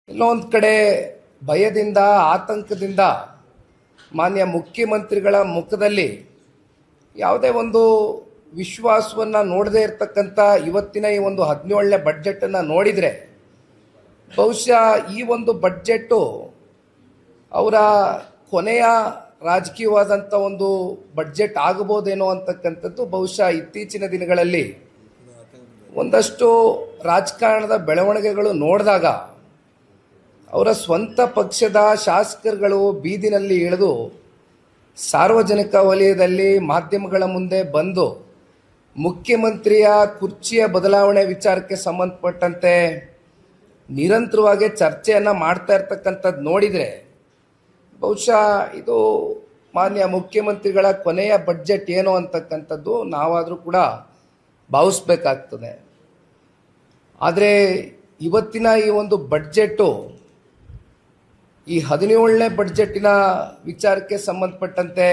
ಎಲ್ಲೊಂದು ಕಡೆ ಭಯದಿಂದ ಆತಂಕದಿಂದ ಮಾನ್ಯ ಮುಖ್ಯಮಂತ್ರಿಗಳ ಮುಖದಲ್ಲಿ ಯಾವುದೇ ಒಂದು ವಿಶ್ವಾಸವನ್ನು ನೋಡದೇ ಇರತಕ್ಕಂಥ ಇವತ್ತಿನ ಈ ಒಂದು 17ನೇ ಬಡ್ಜೆಟನ್ನು ನೋಡಿದರೆ ಬಹುಶಃ ಈ ಒಂದು ಬಡ್ಜೆಟ್ಟು ಅವರ ಕೊನೆಯ ರಾಜಕೀಯವಾದಂಥ ಒಂದು ಬಡ್ಜೆಟ್ ಆಗಬಹುದೇನೋ ಅಂತಕ್ಕಂಥದ್ದು ಬಹುಶಃ ಇತ್ತೀಚಿನ ದಿನಗಳಲ್ಲಿ ಒಂದಷ್ಟು ರಾಜಕಾರಣದ ಬೆಳವಣಿಗೆಗಳು ನೋಡಿದಾಗ ಅವರ ಸ್ವಂತ ಪಕ್ಷದ ಶಾಸಕರುಗಳು ಬೀದಿನಲ್ಲಿ ಇಳಿದು ಸಾರ್ವಜನಿಕ ವಲಯದಲ್ಲಿ ಮಾಧ್ಯಮಗಳ ಮುಂದೆ ಬಂದು ಮುಖ್ಯಮಂತ್ರಿಯ ಕುರ್ಚಿಯ ಬದಲಾವಣೆ ವಿಚಾರಕ್ಕೆ ಸಂಬಂಧಪಟ್ಟಂತೆ ನಿರಂತರವಾಗಿ ಚರ್ಚೆಯನ್ನು ಮಾಡ್ತಾ ಇರ್ತಕ್ಕಂಥದ್ದು ನೋಡಿದರೆ ಬಹುಶಃ ಇದು ಮಾನ್ಯ ಮುಖ್ಯಮಂತ್ರಿಗಳ ಕೊನೆಯ ಬಡ್ಜೆಟ್ ಏನು ಅಂತಕ್ಕಂಥದ್ದು ನಾವಾದರೂ ಕೂಡ ಭಾವಿಸ್ಬೇಕಾಗ್ತದೆ. ಆದರೆ ಇವತ್ತಿನ ಈ ಒಂದು ಬಡ್ಜೆಟ್ಟು ಈ 17ನೇ ಬಡ್ಜೆಟ್ಟಿನ ವಿಚಾರಕ್ಕೆ ಸಂಬಂಧಪಟ್ಟಂತೆ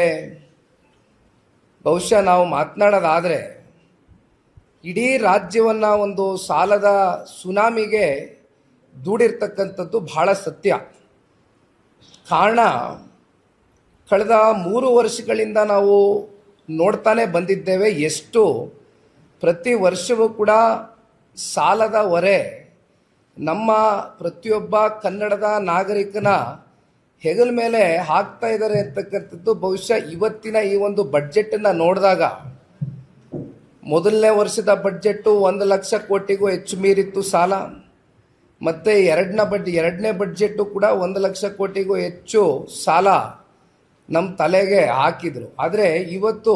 ಬಹುಶಃ ನಾವು ಮಾತನಾಡೋದಾದರೆ ಇಡೀ ರಾಜ್ಯವನ್ನು ಒಂದು ಸಾಲದ ಸುನಾಮಿಗೆ ದೂಡಿರ್ತಕ್ಕಂಥದ್ದು ಬಹಳ ಸತ್ಯ. ಕಾರಣ ಕಳೆದ 3 ವರ್ಷಗಳಿಂದ ನಾವು ನೋಡ್ತಾನೆ ಬಂದಿದ್ದೇವೆ ಎಷ್ಟು ಪ್ರತಿ ವರ್ಷವೂ ಕೂಡ ಸಾಲದ ಹೊರೆ ನಮ್ಮ ಪ್ರತಿಯೊಬ್ಬ ಕನ್ನಡದ ನಾಗರಿಕನ ಹೆಗಲ ಮೇಲೆ ಹಾಕ್ತಾ ಇದ್ದಾರೆ ಅಂತಕ್ಕಂಥದ್ದು ಬಹುಶಃ ಇವತ್ತಿನ ಈ ಒಂದು ಬಡ್ಜೆಟನ್ನು ನೋಡಿದಾಗ ಮೊದಲನೇ ವರ್ಷದ ಬಡ್ಜೆಟ್ಟು 1 ಲಕ್ಷ ಕೋಟಿಗೂ ಹೆಚ್ಚು ಮೀರಿತ್ತು ಸಾಲ. ಮತ್ತು ಎರಡನೇ ಬಡ್ಜೆಟ್ಟು ಕೂಡ 1 ಲಕ್ಷ ಕೋಟಿಗೂ ಹೆಚ್ಚು ಸಾಲ ನಮ್ಮ ತಲೆಗೆ ಹಾಕಿದರು. ಆದರೆ ಇವತ್ತು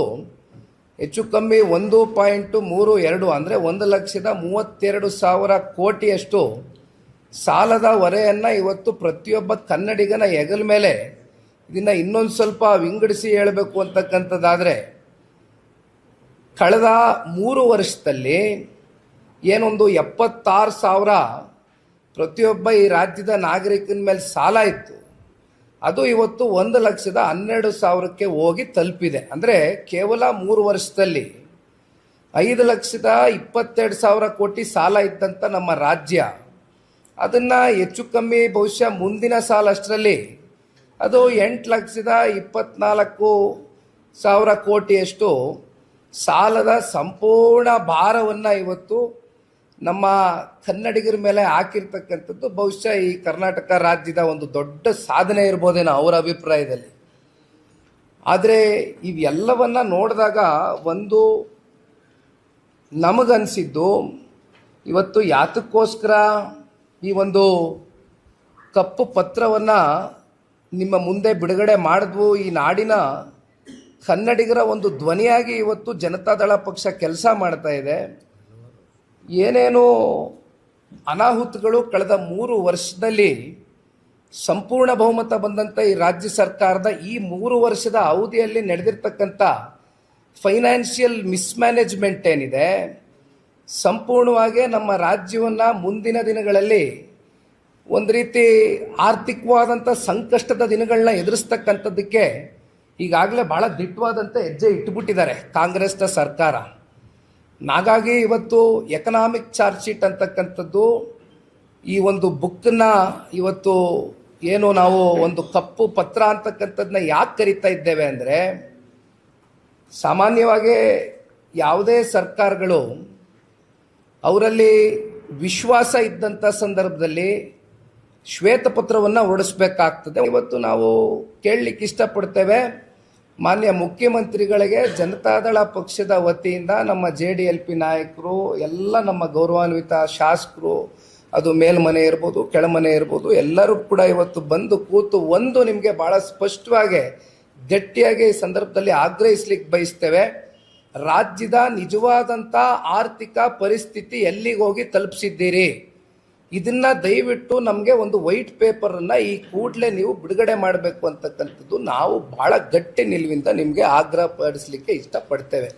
ಹೆಚ್ಚು ಕಮ್ಮಿ 1.32 ಅಂದರೆ 1,32,000 ಕೋಟಿಯಷ್ಟು ಸಾಲದ ಹೊರೆಯನ್ನು ಇವತ್ತು ಪ್ರತಿಯೊಬ್ಬ ಕನ್ನಡಿಗನ ಹೆಗಲ ಮೇಲೆ ಇದನ್ನು ಇನ್ನೊಂದು ಸ್ವಲ್ಪ ವಿಂಗಡಿಸಿ ಹೇಳಬೇಕು ಅಂತಕ್ಕಂಥದ್ದಾದರೆ ಕಳೆದ 3 ವರ್ಷದಲ್ಲಿ ಏನೊಂದು 76,000 ಪ್ರತಿಯೊಬ್ಬ ಈ ರಾಜ್ಯದ ನಾಗರಿಕನ ಮೇಲೆ ಸಾಲ ಇತ್ತು, ಅದು ಇವತ್ತು 1,12,000ಕ್ಕೆ ಹೋಗಿ ತಲುಪಿದೆ. ಅಂದರೆ ಕೇವಲ 3 ವರ್ಷದಲ್ಲಿ 5,22,000 ಕೋಟಿ ಸಾಲ ಇದ್ದಂಥ ನಮ್ಮ ರಾಜ್ಯ ಅದನ್ನು ಹೆಚ್ಚು ಕಮ್ಮಿ ಬಹುಶಃ ಮುಂದಿನ ಸಾಲ ಅಷ್ಟರಲ್ಲಿ ಅದು 8,24,000 ಕೋಟಿಯಷ್ಟು ಸಾಲದ ಸಂಪೂರ್ಣ ಭಾರವನ್ನು ಇವತ್ತು ನಮ್ಮ ಕನ್ನಡಿಗರ ಮೇಲೆ ಹಾಕಿರ್ತಕ್ಕಂಥದ್ದು ಬಹುಶಃ ಈ ಕರ್ನಾಟಕ ರಾಜ್ಯದ ಒಂದು ದೊಡ್ಡ ಸಾಧನೆ ಇರ್ಬೋದೇನೋ ಅವರ ಅಭಿಪ್ರಾಯದಲ್ಲಿ. ಆದರೆ ಇವೆಲ್ಲವನ್ನ ನೋಡಿದಾಗ ಒಂದು ನಮಗನ್ಸಿದ್ದು ಇವತ್ತು ಯಾತಕ್ಕೋಸ್ಕರ ಈ ಒಂದು ಕಪ್ಪು ಪತ್ರವನ್ನು ನಿಮ್ಮ ಮುಂದೆ ಬಿಡುಗಡೆ ಮಾಡಿದ್ವು, ಈ ನಾಡಿನ ಕನ್ನಡಿಗರ ಒಂದು ಧ್ವನಿಯಾಗಿ ಇವತ್ತು ಜನತಾದಳ ಪಕ್ಷ ಕೆಲಸ ಮಾಡ್ತಾ ಇದೆ. ಏನೇನು ಅನಾಹುತಗಳು ಕಳೆದ 3 ವರ್ಷದಲ್ಲಿ ಸಂಪೂರ್ಣ ಬಹುಮತ ಬಂದಂಥ ಈ ರಾಜ್ಯ ಸರ್ಕಾರದ ಈ 3 ವರ್ಷದ ಅವಧಿಯಲ್ಲಿ ನಡೆದಿರ್ತಕ್ಕಂಥ ಫೈನಾನ್ಷಿಯಲ್ ಮಿಸ್ಮ್ಯಾನೇಜ್ಮೆಂಟ್ ಏನಿದೆ ಸಂಪೂರ್ಣವಾಗಿ ನಮ್ಮ ರಾಜ್ಯವನ್ನು ಮುಂದಿನ ದಿನಗಳಲ್ಲಿ ಒಂದು ರೀತಿ ಆರ್ಥಿಕವಾದಂಥ ಸಂಕಷ್ಟದ ದಿನಗಳನ್ನ ಎದುರಿಸ್ತಕ್ಕಂಥದ್ದಕ್ಕೆ ಈಗಾಗಲೇ ಭಾಳ ದಿಟ್ಟವಾದಂಥ ಹೆಜ್ಜೆ ಇಟ್ಟುಬಿಟ್ಟಿದ್ದಾರೆ ಕಾಂಗ್ರೆಸ್ನ ಸರ್ಕಾರ. ಹಾಗಾಗಿ ಇವತ್ತು ಎಕನಾಮಿಕ್ ಚಾರ್ಜ್ ಶೀಟ್ ಅಂತಕ್ಕಂಥದ್ದು ಈ ಒಂದು ಬುಕ್ಕನ್ನು ಇವತ್ತು ಏನು ನಾವು ಒಂದು ಕಪ್ಪು ಪತ್ರ ಅಂತಕ್ಕಂಥದ್ದನ್ನ ಯಾಕೆ ಕರಿತಾ ಇದ್ದೇವೆ ಅಂದರೆ ಸಾಮಾನ್ಯವಾಗಿ ಯಾವುದೇ ಸರ್ಕಾರಗಳು ಅವರಲ್ಲಿ ವಿಶ್ವಾಸ ಇದ್ದಂಥ ಸಂದರ್ಭದಲ್ಲಿ ಶ್ವೇತಪತ್ರವನ್ನು ಹೊರಡಿಸಬೇಕಾಗ್ತದೆ. ಇವತ್ತು ನಾವು ಕೇಳಲಿಕ್ಕೆ ಇಷ್ಟಪಡ್ತೇವೆ ಮಾನ್ಯ ಮುಖ್ಯಮಂತ್ರಿಗಳಿಗೆ ಜನತಾದಳ ಪಕ್ಷದ ವತಿಯಿಂದ ನಮ್ಮ JDLP ನಾಯಕರು ಎಲ್ಲ ನಮ್ಮ ಗೌರವಾನ್ವಿತ ಶಾಸಕರು ಅದು ಮೇಲ್ಮನೆ ಇರ್ಬೋದು ಕೆಳಮನೆ ಇರ್ಬೋದು ಎಲ್ಲರೂ ಕೂಡ ಇವತ್ತು ಬಂದು ಕೂತು ಒಂದು ನಿಮಗೆ ಭಾಳ ಸ್ಪಷ್ಟವಾಗಿ ಗಟ್ಟಿಯಾಗಿ ಈ ಸಂದರ್ಭದಲ್ಲಿ ಆಗ್ರಹಿಸ್ಲಿಕ್ಕೆ ಬಯಸ್ತೇವೆ. ರಾಜ್ಯದ ನಿಜವಾದಂಥ ಆರ್ಥಿಕ ಪರಿಸ್ಥಿತಿ ಎಲ್ಲಿಗೆ ಹೋಗಿ ತಲುಪಿಸಿದ್ದೀರಿ, ಇದನ್ನ ದಯವಿಟ್ಟು ನಮಗೆ ಒಂದು ವೈಟ್ ಪೇಪರನ್ನು ಈ ಕೂಡಲೇ ನೀವು ಬಿಡುಗಡೆ ಮಾಡಬೇಕು ಅಂತಕ್ಕಂಥದ್ದು ನಾವು ಭಾಳ ಗಟ್ಟಿ ನಿಲುವಿಂದ ನಿಮಗೆ ಆಗ್ರಹ ಪಡಿಸಲಿಕ್ಕೆ ಇಷ್ಟಪಡ್ತೇವೆ.